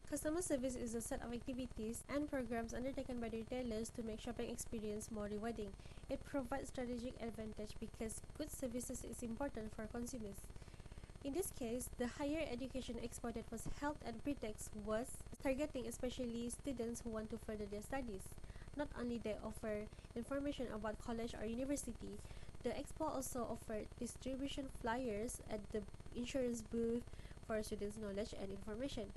Customer service is a set of activities and programs undertaken by the retailers to make shopping experience more rewarding. It provides strategic advantage because good services is important for consumers. In this case, the Higher Education Expo that was held at Britex was targeting especially students who want to further their studies. Not only they offer information about college or university, the expo also offered distribution flyers at the insurance booth for students' knowledge and information.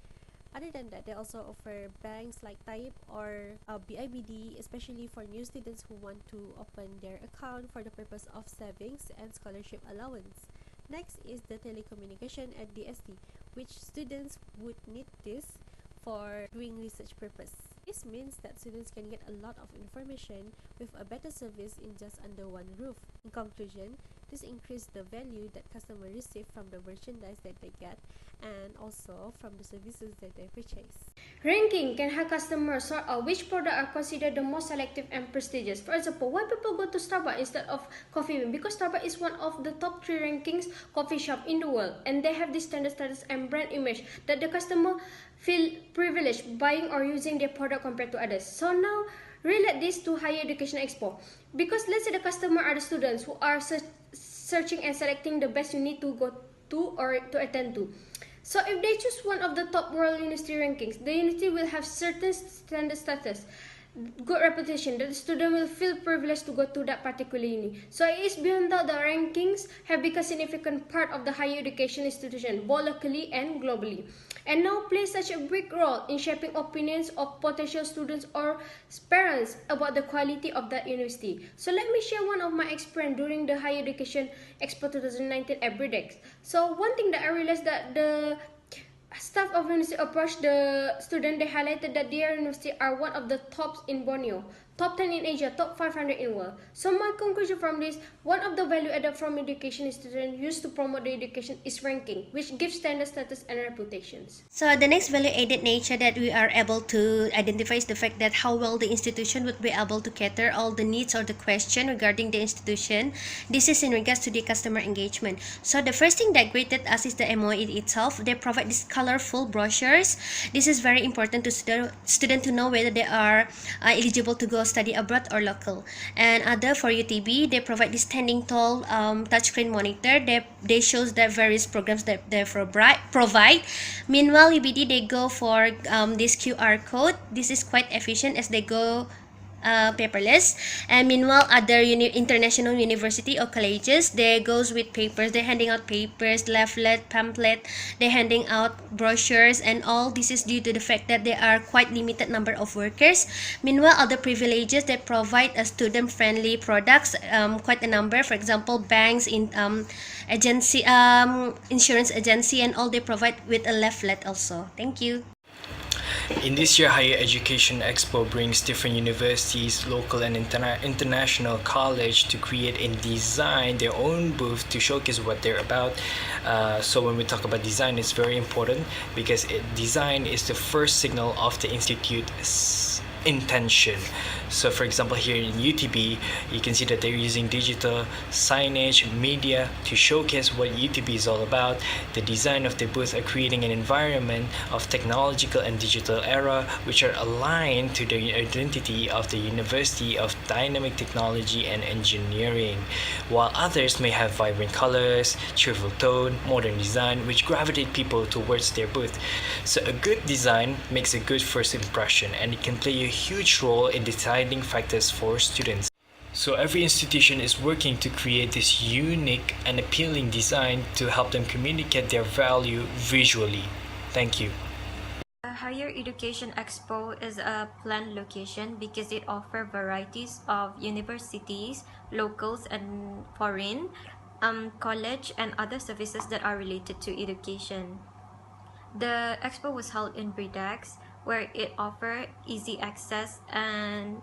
Other than that, they also offer banks like Type or BIBD, especially for new students who want to open their account for the purpose of savings and scholarship allowance. Next is the telecommunication at DST, which students would need this for doing research purpose. This means that students can get a lot of information with a better service in just under one roof. In conclusion, this increases the value that customers receive from the merchandise that they get and also from the services that they purchase. Ranking can help customers sort out which products are considered the most selective and prestigious. For example, why people go to Starbucks instead of Coffee Bean? Because Starbucks is one of the top 3 rankings coffee shop in the world, and they have this standard status and brand image that the customer feel privileged buying or using their product compared to others. So now, relate this to Higher Education Expo. Because let's say the customer are the students who are searching and selecting the best you need to go to or to attend to. So if they choose one of the top world university rankings, the university will have certain standard status, good reputation, that the student will feel privileged to go to that particular uni. So it is beyond that the rankings have become a significant part of the higher education institution, both locally and globally, and now play such a big role in shaping opinions of potential students or parents about the quality of that university. So let me share one of my experience during the Higher Education Expo 2019 at Britex. So one thing that I realized that the staff of university approached the student, they highlighted that their university are one of the tops in Borneo, top 10 in Asia, top 500 in world. So my conclusion from this, one of the value added from education institution used to promote the education is ranking, which gives standard status and reputations. So the next value added nature that we are able to identify is the fact that how well the institution would be able to cater all the needs or the question regarding the institution. This is in regards to the customer engagement. So the first thing that greeted us is the MOE itself. They provide these colorful brochures. This is very important to student to know whether they are eligible to go study abroad or local. And other for UTB, they provide this standing tall touchscreen monitor. They shows the various programs that they provide. Meanwhile, UBD, they go for this QR code. This is quite efficient as they go paperless. And meanwhile, other international university or colleges, they goes with papers. They're handing out papers, leaflet, pamphlet. They're handing out brochures, and all this is due to the fact that there are quite limited number of workers. Meanwhile, other privileges, they provide a student-friendly products, quite a number. For example, banks, in agency, insurance agency, and all they provide with a leaflet also. Thank you. In this year, Higher Education Expo brings different universities, local and international college to create and design their own booth to showcase what they're about. So when we talk about design, it's very important because design is the first signal of the institute's intention. So for example, here in UTB, you can see that they're using digital signage, media to showcase what UTB is all about. The design of the booth are creating an environment of technological and digital era which are aligned to the identity of the University of Dynamic Technology and Engineering, while others may have vibrant colors, cheerful tone, modern design which gravitate people towards their booth. So a good design makes a good first impression, and it can play a huge role in deciding factors for students. So every institution is working to create this unique and appealing design to help them communicate their value visually. Thank you. Higher Education Expo is a planned location because it offers varieties of universities, locals and foreign, college and other services that are related to education. The expo was held in Britex, where it offered easy access and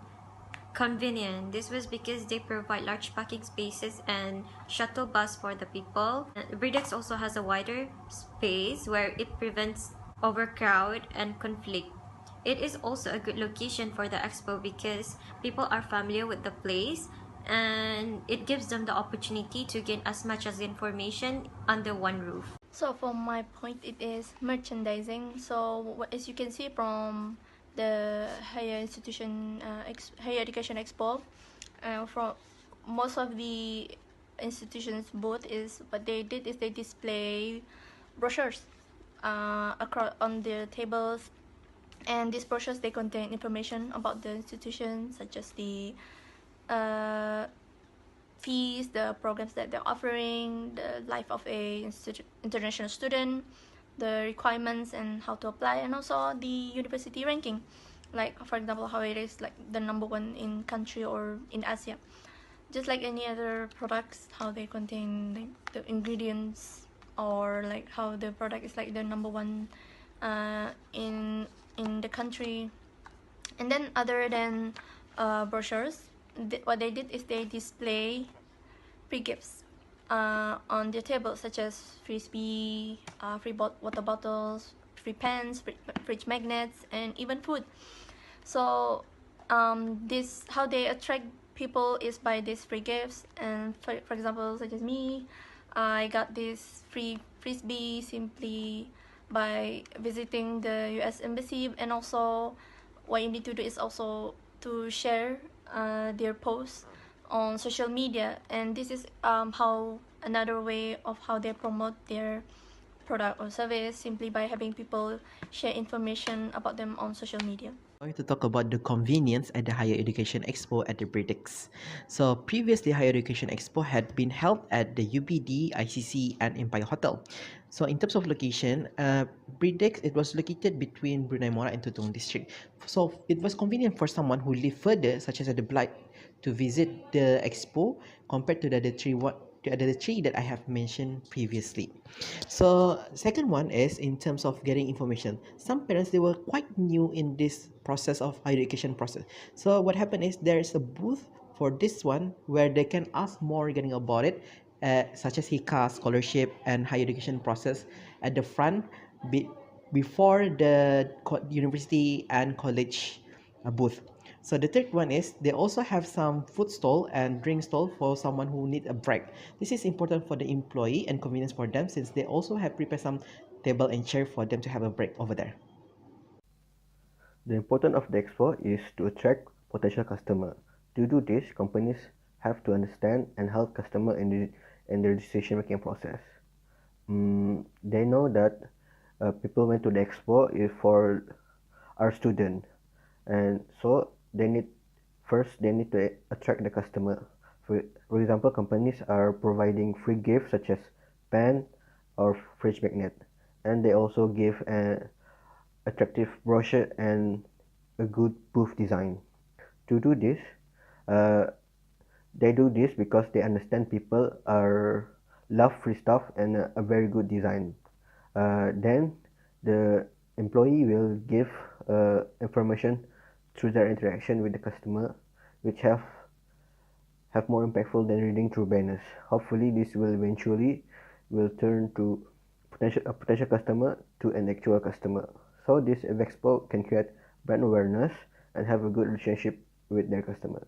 convenient. This was because they provide large parking spaces and shuttle bus for the people. Britex also has a wider space where it prevents overcrowd and conflict. It is also a good location for the expo because people are familiar with the place, and it gives them the opportunity to gain as much as information under one roof. So for my point, it is merchandising. So as you can see from the higher education expo, from most of the institutions booth is what they did is they display brochures across on the tables, and these brochures they contain information about the institution, such as the uh, fees, the programs that they're offering, the life of a international student, the requirements and how to apply, and also the university ranking. Like for example, how it is like the number one in country or in Asia. Just like any other products, how they contain like the ingredients, or like how the product is like the number one in the country. And then other than brochures, what they did is they display free gifts on their table, such as frisbee, free water bottles, free pens, fridge magnets, and even food. So this how they attract people is by these free gifts. And for example, such as me, I got this free frisbee simply by visiting the US embassy. And also what you need to do is also to share their posts on social media. And this is how another way of how they promote their product or service, simply by having people share information about them on social media. Going to talk about the convenience at the Higher Education Expo at the Britex. So previously, Higher Education Expo had been held at the UBD, ICC, and Empire Hotel. So in terms of location, Britex, it was located between Brunei Mora and Tutong District. So it was convenient for someone who live further, such as at the Blight, to visit the expo compared to the other three that I have mentioned previously. So second one is in terms of getting information. Some parents they were quite new in this process of higher education process. So what happened is there is a booth for this one where they can ask more regarding about it, such as HICA scholarship and higher education process at the front before the university and college booth. So the third one is they also have some food stall and drink stall for someone who need a break. This is important for the employee and convenience for them since they also have prepared some table and chair for them to have a break over there. The importance of the expo is to attract potential customer. To do this, companies have to understand and help customer in their decision-making process. They know that people went to the expo is for our student, and so they need to attract the customer. For example, companies are providing free gifts such as pen or fridge magnet, and they also give an attractive brochure and a good booth design. To do this, uh, they do this because they understand people are love free stuff and a very good design. Then the employee will give information through their interaction with the customer, which have more impactful than reading through banners. Hopefully, this will eventually will turn to a potential customer to an actual customer. So this expo can create brand awareness and have a good relationship with their customer.